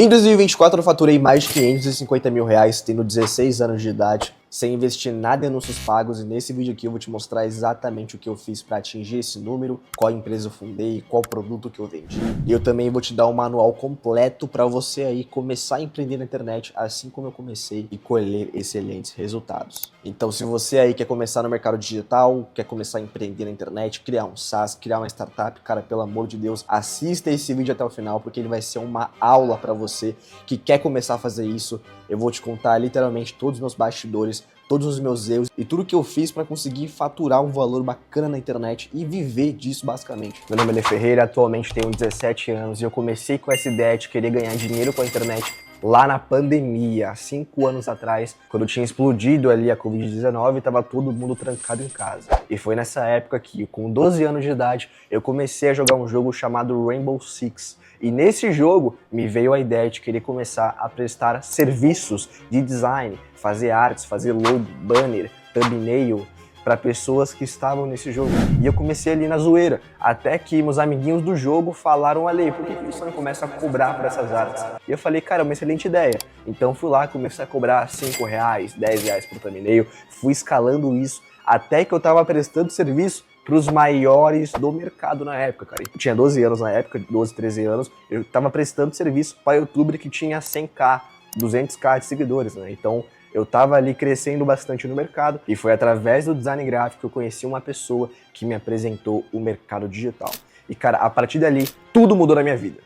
Em 2024 eu faturei mais de 550 mil reais, tendo 16 anos de idade, sem investir nada em anúncios pagos, e nesse vídeo aqui eu vou te mostrar exatamente o que eu fiz para atingir esse número, qual empresa eu fundei, qual produto que eu vendi. E eu também vou te dar um manual completo para você aí começar a empreender na internet, assim como eu comecei, e colher excelentes resultados. Então se você aí quer começar no mercado digital, quer começar a empreender na internet, criar um SaaS, criar uma startup, cara, pelo amor de Deus, assista esse vídeo até o final, porque ele vai ser uma aula para você que quer começar a fazer isso. Eu vou te contar literalmente todos os meus bastidores, todos os meus erros e tudo que eu fiz para conseguir faturar um valor bacana na internet e viver disso basicamente. Meu nome é Lê Ferreira, atualmente tenho 17 anos e eu comecei com essa ideia de querer ganhar dinheiro com a internet lá na pandemia, há 5 anos atrás, quando tinha explodido ali a Covid-19 e tava todo mundo trancado em casa. E foi nessa época que, com 12 anos de idade, eu comecei a jogar um jogo chamado Rainbow Six. E nesse jogo me veio a ideia de querer começar a prestar serviços de design, fazer artes, fazer logo, banner, thumbnail, para pessoas que estavam nesse jogo. E eu comecei ali na zoeira, até que meus amiguinhos do jogo falaram: Ale, por que você não começa a cobrar por essas artes? E eu falei: cara, é uma excelente ideia. Então fui lá, comecei a cobrar 5 reais, 10 reais por thumbnail, fui escalando isso, até que eu tava prestando serviço para os maiores do mercado na época, cara. Eu tinha 12 anos na época, 12, 13 anos, eu tava prestando serviço para youtuber que tinha 100k, 200k de seguidores, né? Então eu tava ali crescendo bastante no mercado e foi através do design gráfico que eu conheci uma pessoa que me apresentou o mercado digital. E cara, a partir dali, tudo mudou na minha vida.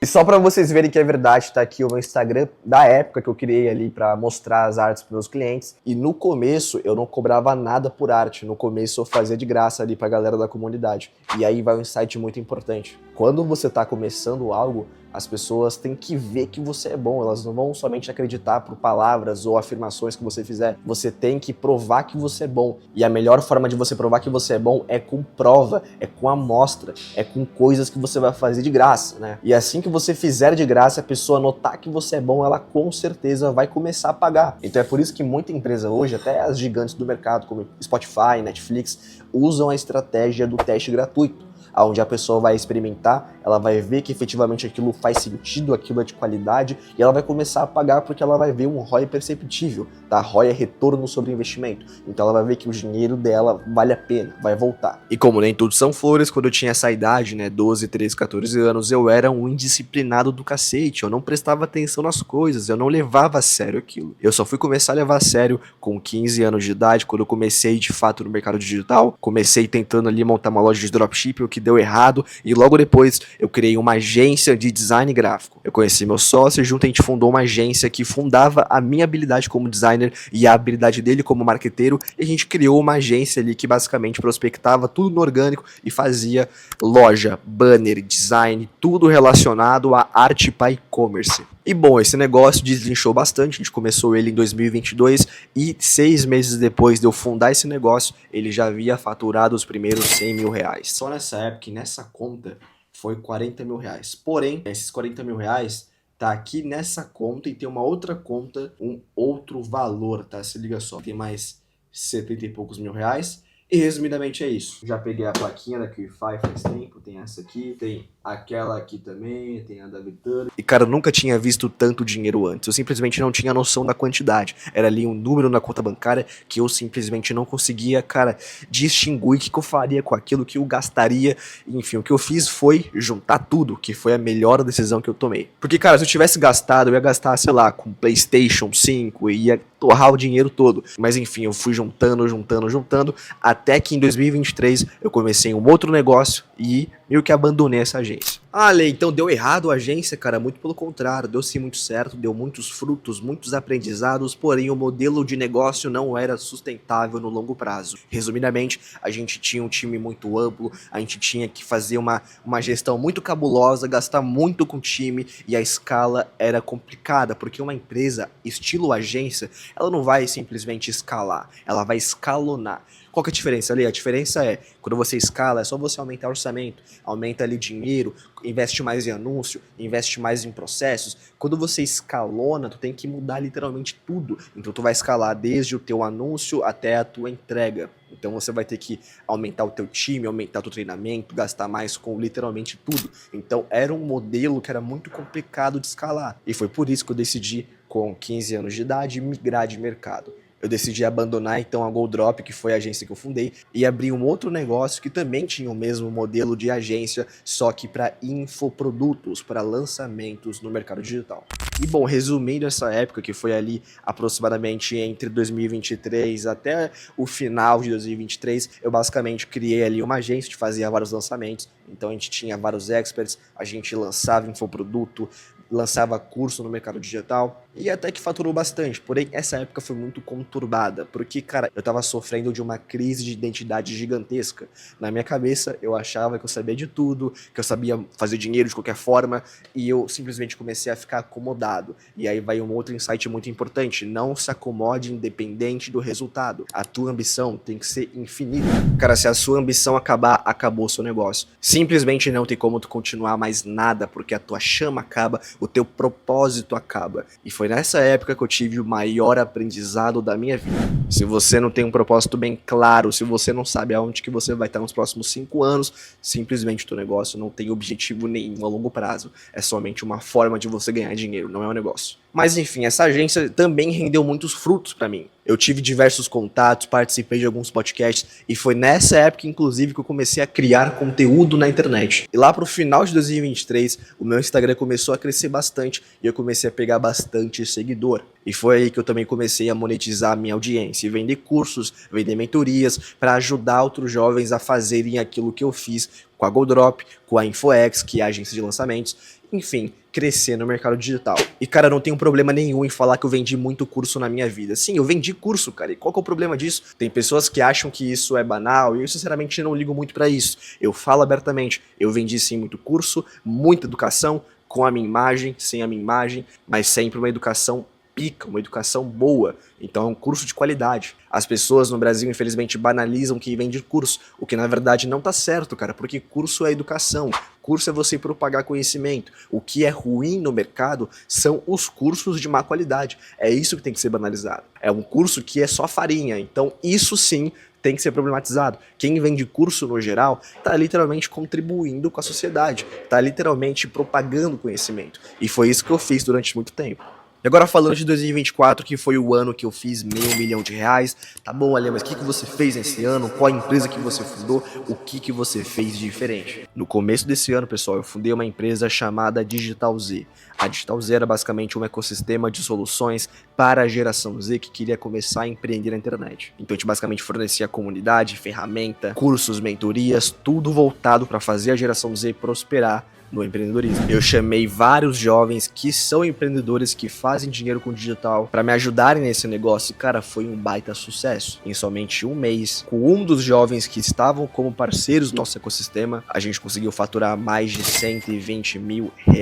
E só pra vocês verem que é verdade, tá aqui o meu Instagram da época que eu criei ali pra mostrar as artes pros meus clientes. E no começo eu não cobrava nada por arte, no começo eu fazia de graça ali pra galera da comunidade. E aí vai um insight muito importante. Quando você tá começando algo, as pessoas têm que ver que você é bom, elas não vão somente acreditar por palavras ou afirmações que você fizer. Você tem que provar que você é bom. E a melhor forma de você provar que você é bom é com prova, é com amostra, é com coisas que você vai fazer de graça, né? E assim que você fizer de graça, a pessoa notar que você é bom, ela com certeza vai começar a pagar. Então é por isso que muita empresa hoje, até as gigantes do mercado, como Spotify, Netflix, usam a estratégia do teste gratuito, onde a pessoa vai experimentar, ela vai ver que efetivamente aquilo faz sentido, aquilo é de qualidade, e ela vai começar a pagar porque ela vai ver um ROI perceptível, tá? ROI é retorno sobre investimento, então ela vai ver que o dinheiro dela vale a pena, vai voltar. E como nem tudo são flores, quando eu tinha essa idade, né, 12, 13, 14 anos, eu era um indisciplinado do cacete, eu não prestava atenção nas coisas, eu não levava a sério aquilo. Eu só fui começar a levar a sério com 15 anos de idade, quando eu comecei de fato no mercado digital, comecei tentando ali montar uma loja de dropshipping, o que deu errado, e logo depois eu criei uma agência de design gráfico. Eu conheci meu sócio e junto a gente fundou uma agência que fundava a minha habilidade como designer e a habilidade dele como marqueteiro, e a gente criou uma agência ali que basicamente prospectava tudo no orgânico e fazia loja, banner, design, tudo relacionado a arte para e-commerce. E bom, esse negócio deslinchou bastante, a gente começou ele em 2022 e 6 meses depois de eu fundar esse negócio, ele já havia faturado os primeiros 100 mil reais. Só nessa época e nessa conta foi 40 mil reais. Porém, esses 40 mil reais tá aqui nessa conta e tem uma outra conta, um outro valor, tá? Se liga só, tem mais 70 e poucos mil reais. E resumidamente é isso. Já peguei a plaquinha da QFI faz tempo, tem essa aqui, tem aquela aqui também, tem a da Vitória. E cara, eu nunca tinha visto tanto dinheiro antes, eu simplesmente não tinha noção da quantidade. Era ali um número na conta bancária que eu simplesmente não conseguia, cara, distinguir o que eu faria com aquilo, o que eu gastaria. Enfim, o que eu fiz foi juntar tudo, que foi a melhor decisão que eu tomei. Porque, cara, se eu tivesse gastado, eu ia gastar, sei lá, com PlayStation 5 e ia torrar o dinheiro todo. Mas enfim, eu fui juntando, até que em 2023 eu comecei um outro negócio e meio que abandonei essa agência. Ah, Lê, então deu errado a agência? Cara, muito pelo contrário, deu sim muito certo, deu muitos frutos, muitos aprendizados, porém o modelo de negócio não era sustentável no longo prazo. Resumidamente, a gente tinha um time muito amplo, a gente tinha que fazer uma gestão muito cabulosa, gastar muito com o time e a escala era complicada, porque uma empresa estilo agência, ela não vai simplesmente escalar, ela vai escalonar. Qual que é a diferença ali? A diferença é, quando você escala, é só você aumentar o orçamento, aumenta ali dinheiro, investe mais em anúncio, investe mais em processos. Quando você escalona, tu tem que mudar literalmente tudo. Então tu vai escalar desde o teu anúncio até a tua entrega. Então você vai ter que aumentar o teu time, aumentar o teu treinamento, gastar mais com literalmente tudo. Então era um modelo que era muito complicado de escalar. E foi por isso que eu decidi, com 15 anos de idade, migrar de mercado. Eu decidi abandonar então a GoDrop, que foi a agência que eu fundei, e abrir um outro negócio que também tinha o mesmo modelo de agência, só que para infoprodutos, para lançamentos no mercado digital. E bom, resumindo essa época, que foi ali aproximadamente entre 2023 até o final de 2023, eu basicamente criei ali uma agência que fazia vários lançamentos. Então a gente tinha vários experts, a gente lançava infoproduto, lançava curso no mercado digital e até que faturou bastante. Porém, essa época foi muito conturbada, porque, cara, eu tava sofrendo de uma crise de identidade gigantesca. Na minha cabeça, eu achava que eu sabia de tudo, que eu sabia fazer dinheiro de qualquer forma, e eu simplesmente comecei a ficar acomodado. E aí vai um outro insight muito importante: não se acomode independente do resultado. A tua ambição tem que ser infinita. Cara, se a sua ambição acabar, acabou o seu negócio. Simplesmente não tem como tu continuar mais nada, porque a tua chama acaba, o teu propósito acaba. E foi nessa época que eu tive o maior aprendizado da minha vida. Se você não tem um propósito bem claro, se você não sabe aonde que você vai estar nos próximos 5 anos, simplesmente o teu negócio não tem objetivo nenhum a longo prazo. É somente uma forma de você ganhar dinheiro, não é um negócio. Mas enfim, essa agência também rendeu muitos frutos para mim. Eu tive diversos contatos, participei de alguns podcasts e foi nessa época, inclusive, que eu comecei a criar conteúdo na internet. E lá pro final de 2023, o meu Instagram começou a crescer bastante e eu comecei a pegar bastante seguidor. E foi aí que eu também comecei a monetizar a minha audiência e vender cursos, vender mentorias para ajudar outros jovens a fazerem aquilo que eu fiz com a GoDrop, com a InfoX, que é a agência de lançamentos, enfim, crescer no mercado digital. E, cara, não tenho problema nenhum em falar que eu vendi muito curso na minha vida. Sim, eu vendi curso, cara, e qual que é o problema disso? Tem pessoas que acham que isso é banal e eu, sinceramente, não ligo muito pra isso. Eu falo abertamente, eu vendi sim muito curso, muita educação, com a minha imagem, sem a minha imagem, mas sempre uma educação pica, uma educação boa. Então é um curso de qualidade. As pessoas no Brasil, infelizmente, banalizam que vende curso, o que na verdade não tá certo, cara, porque curso é educação, curso é você propagar conhecimento. O que é ruim no mercado são os cursos de má qualidade. É isso que tem que ser banalizado. É um curso que é só farinha, então isso sim tem que ser problematizado. Quem vende curso no geral tá literalmente contribuindo com a sociedade, tá literalmente propagando conhecimento. E foi isso que eu fiz durante muito tempo. E agora falando de 2024, que foi o ano que eu fiz R$500 mil. Tá bom, Ale, mas o que você fez nesse ano? Qual a empresa que você fundou? O que você fez de diferente? No começo desse ano, pessoal, eu fundei uma empresa chamada Digital Z. A Digital Z era basicamente um ecossistema de soluções para a geração Z que queria começar a empreender na internet. Então a gente basicamente fornecia comunidade, ferramenta, cursos, mentorias, tudo voltado para fazer a geração Z prosperar no empreendedorismo. Eu chamei vários jovens que são empreendedores, que fazem dinheiro com digital, para me ajudarem nesse negócio. E, cara, foi um baita sucesso. Em somente um mês, com um dos jovens que estavam como parceiros do nosso ecossistema, a gente conseguiu faturar mais de R$120 mil. E,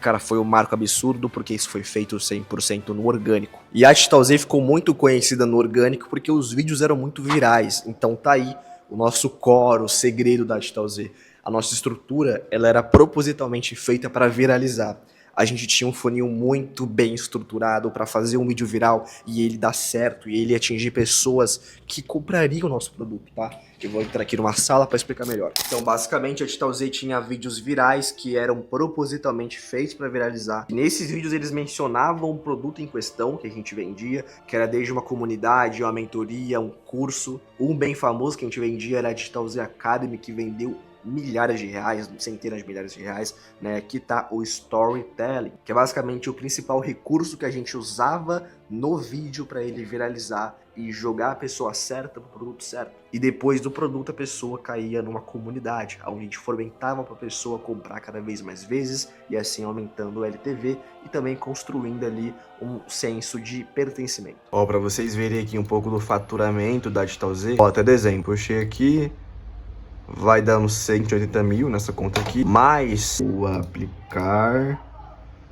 cara, foi um marco absurdo, porque isso foi feito 100% no orgânico. E a Digital Z ficou muito conhecida no orgânico porque os vídeos eram muito virais. Então tá aí o nosso core, o segredo da Digital Z. A nossa estrutura, ela era propositalmente feita para viralizar. A gente tinha um funil muito bem estruturado para fazer um vídeo viral e ele dar certo, e ele atingir pessoas que comprariam o nosso produto, tá? Eu vou entrar aqui numa sala para explicar melhor. Então, basicamente, a Digital Z tinha vídeos virais que eram propositalmente feitos para viralizar. E nesses vídeos eles mencionavam o produto em questão que a gente vendia, que era desde uma comunidade, uma mentoria, um curso. Um bem famoso que a gente vendia era a Digital Z Academy, que vendeu milhares de reais, centenas de milhares de reais, né? Aqui tá o storytelling, que é basicamente o principal recurso que a gente usava no vídeo para ele viralizar e jogar a pessoa certa pro produto certo. E depois do produto a pessoa caía numa comunidade, onde a gente fomentava para a pessoa comprar cada vez mais vezes e assim aumentando o LTV e também construindo ali um senso de pertencimento. Ó, para vocês verem aqui um pouco do faturamento da Digital Z, ó, até dezembro, puxei aqui, vai dar uns 180 mil nessa conta aqui, mais o aplicar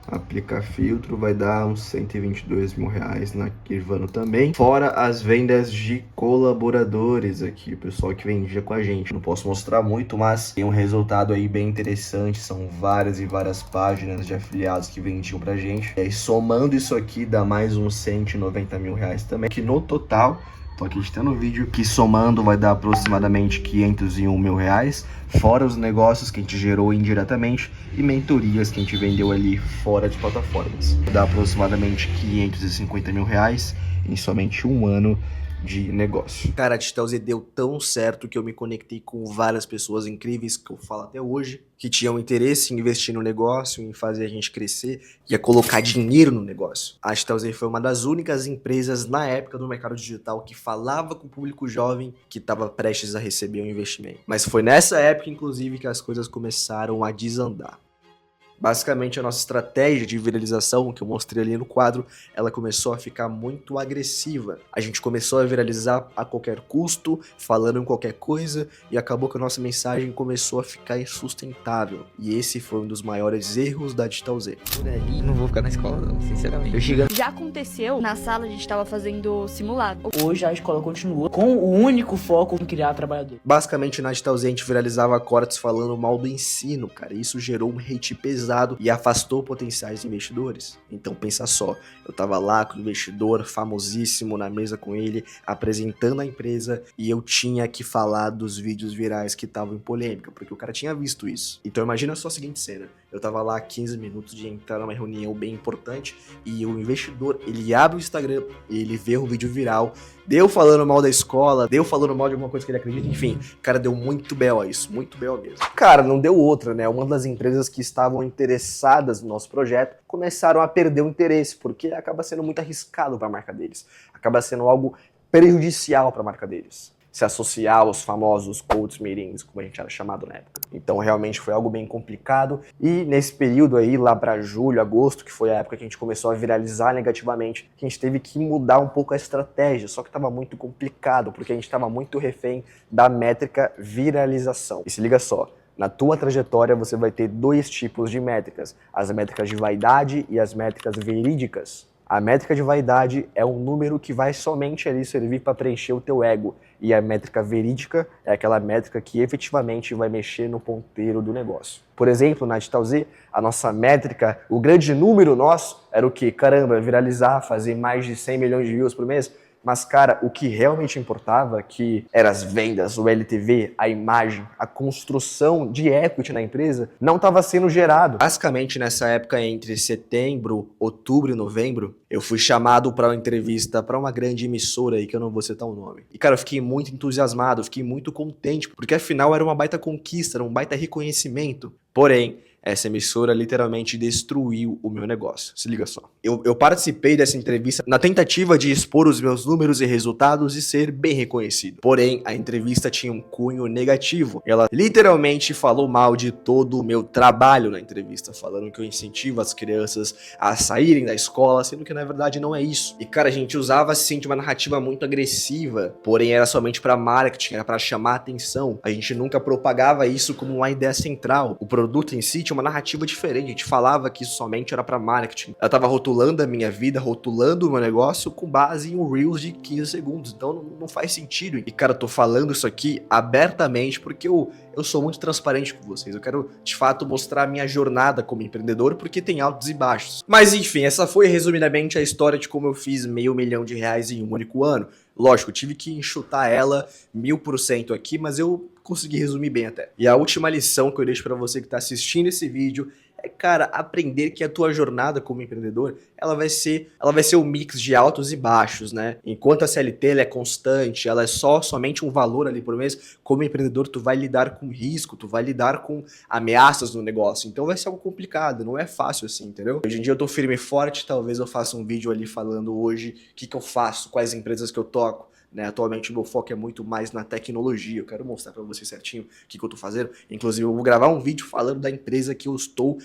Aplicar filtro vai dar uns 122 mil reais na Kirvano também. Fora as vendas de colaboradores aqui, o pessoal que vendia com a gente. Não posso mostrar muito, mas tem um resultado aí bem interessante. São várias e várias páginas de afiliados que vendiam pra gente. E aí, somando isso aqui, dá mais uns 190 mil reais também. Que no total, tô aqui editando o vídeo, que somando vai dar aproximadamente 501 mil reais, fora os negócios que a gente gerou indiretamente e mentorias que a gente vendeu ali fora de plataformas. Dá aproximadamente 550 mil reais em somente um ano de negócio. Cara, a Digital Z deu tão certo que eu me conectei com várias pessoas incríveis, que eu falo até hoje, que tinham interesse em investir no negócio, em fazer a gente crescer, ia colocar dinheiro no negócio. A Digital Z foi uma das únicas empresas na época do mercado digital que falava com o público jovem que estava prestes a receber um investimento. Mas foi nessa época, inclusive, que as coisas começaram a desandar. Basicamente, a nossa estratégia de viralização, que eu mostrei ali no quadro, ela começou a ficar muito agressiva. A gente começou a viralizar a qualquer custo, falando em qualquer coisa, e acabou que a nossa mensagem começou a ficar insustentável. E esse foi um dos maiores erros da Digital Z. Não vou ficar na escola não, sinceramente. Eu chegando... Já aconteceu, na sala a gente estava fazendo simulado. Hoje a escola continua com o único foco em criar trabalhador. Basicamente, na Digital Z a gente viralizava cortes falando mal do ensino, cara. E isso gerou um hate pesado e afastou potenciais investidores. Então pensa só, eu tava lá com o investidor famosíssimo na mesa com ele, apresentando a empresa, e eu tinha que falar dos vídeos virais que estavam em polêmica, porque o cara tinha visto isso. Então imagina só a seguinte cena, eu tava lá 15 minutos de entrar numa reunião bem importante, e o investidor, ele abre o Instagram, ele vê o vídeo viral, deu falando mal da escola, deu falando mal de alguma coisa que ele acredita, enfim, o cara deu muito bel a isso, muito bel mesmo. Cara, não deu outra, né? Uma das empresas que estavam interessadas no nosso projeto começaram a perder o interesse, porque acaba sendo muito arriscado para a marca deles, acaba sendo algo prejudicial para a marca deles. Se associar aos famosos coach meetings, como a gente era chamado na época. Então realmente foi algo bem complicado, e nesse período aí, lá para julho, agosto, que foi a época que a gente começou a viralizar negativamente, a gente teve que mudar um pouco a estratégia, só que estava muito complicado, porque a gente estava muito refém da métrica viralização. E se liga só, na tua trajetória você vai ter dois tipos de métricas, as métricas de vaidade e as métricas verídicas. A métrica de vaidade é um número que vai somente ali servir para preencher o teu ego. E a métrica verídica é aquela métrica que efetivamente vai mexer no ponteiro do negócio. Por exemplo, na Digital Z, a nossa métrica, o grande número nosso era o quê? Caramba, viralizar, fazer mais de 100 milhões de views por mês. Mas, cara, o que realmente importava, que eram as vendas, o LTV, a imagem, a construção de equity na empresa, não estava sendo gerado. Basicamente, nessa época, entre setembro, outubro e novembro, eu fui chamado para uma entrevista para uma grande emissora aí, que eu não vou citar o nome. E, cara, eu fiquei muito entusiasmado, eu fiquei muito contente, porque afinal era uma baita conquista, era um baita reconhecimento. Porém, essa emissora literalmente destruiu o meu negócio. Se liga só. Eu participei dessa entrevista na tentativa de expor os meus números e resultados e ser bem reconhecido. Porém, a entrevista tinha um cunho negativo. Ela literalmente falou mal de todo o meu trabalho na entrevista, falando que eu incentivo as crianças a saírem da escola, sendo que na verdade não é isso. E cara, a gente usava assim de uma narrativa muito agressiva, porém era somente para marketing, era para chamar atenção. A gente nunca propagava isso como uma ideia central. O produto em si tinha uma narrativa diferente, a gente falava que isso somente era para marketing. Eu tava rotulando a minha vida, rotulando o meu negócio com base em um Reels de 15 segundos, então não faz sentido. E cara, eu tô falando isso aqui abertamente porque eu sou muito transparente com vocês, eu quero de fato mostrar a minha jornada como empreendedor, porque tem altos e baixos. Mas enfim, essa foi resumidamente a história de como eu fiz R$500 mil em um único ano. Lógico, eu tive que enxutar ela 1000% aqui, mas eu consegui resumir bem até. E a última lição que eu deixo pra você que tá assistindo esse vídeo é, cara, aprender que a tua jornada como empreendedor, ela vai ser um mix de altos e baixos, né? Enquanto a CLT ela é constante, ela é somente um valor ali por mês, como empreendedor tu vai lidar com risco, tu vai lidar com ameaças no negócio, então vai ser algo complicado, não é fácil assim, entendeu? Hoje em dia eu tô firme e forte, talvez eu faça um vídeo ali falando hoje o que eu faço, quais empresas que eu toco. Né, atualmente o meu foco é muito mais na tecnologia, eu quero mostrar para vocês certinho o que eu tô fazendo, inclusive eu vou gravar um vídeo falando da empresa que eu estou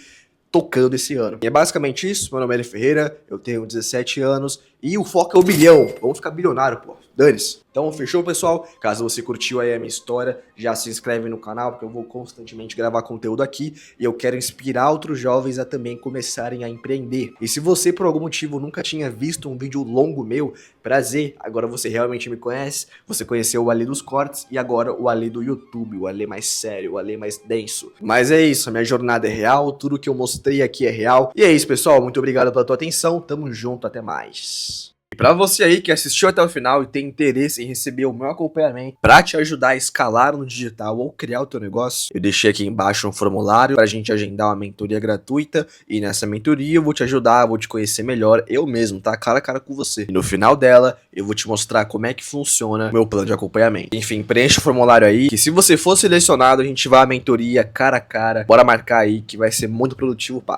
tocando esse ano. E é basicamente isso, meu nome é Eli Ferreira, eu tenho 17 anos e o foco é o bilhão, vamos ficar bilionário, pô. dane-se. Então, fechou, pessoal? Caso você curtiu aí a minha história, já se inscreve no canal, porque eu vou constantemente gravar conteúdo aqui e eu quero inspirar outros jovens a também começarem a empreender. E se você, por algum motivo, nunca tinha visto um vídeo longo meu, prazer, agora você realmente me conhece, você conheceu o Ale dos cortes e agora o Ale do YouTube, o Ale mais sério, o Ale mais denso. Mas é isso, a minha jornada é real, tudo que eu mostrei aqui é real. E é isso, pessoal, muito obrigado pela tua atenção, tamo junto, até mais. E pra você aí que assistiu até o final e tem interesse em receber o meu acompanhamento pra te ajudar a escalar no digital ou criar o teu negócio, eu deixei aqui embaixo um formulário pra gente agendar uma mentoria gratuita e nessa mentoria eu vou te ajudar, vou te conhecer melhor eu mesmo, tá? Cara a cara com você. E no final dela eu vou te mostrar como é que funciona o meu plano de acompanhamento. Enfim, preencha o formulário aí, que se você for selecionado a gente vai à mentoria cara a cara, bora marcar aí que vai ser muito produtivo, pá.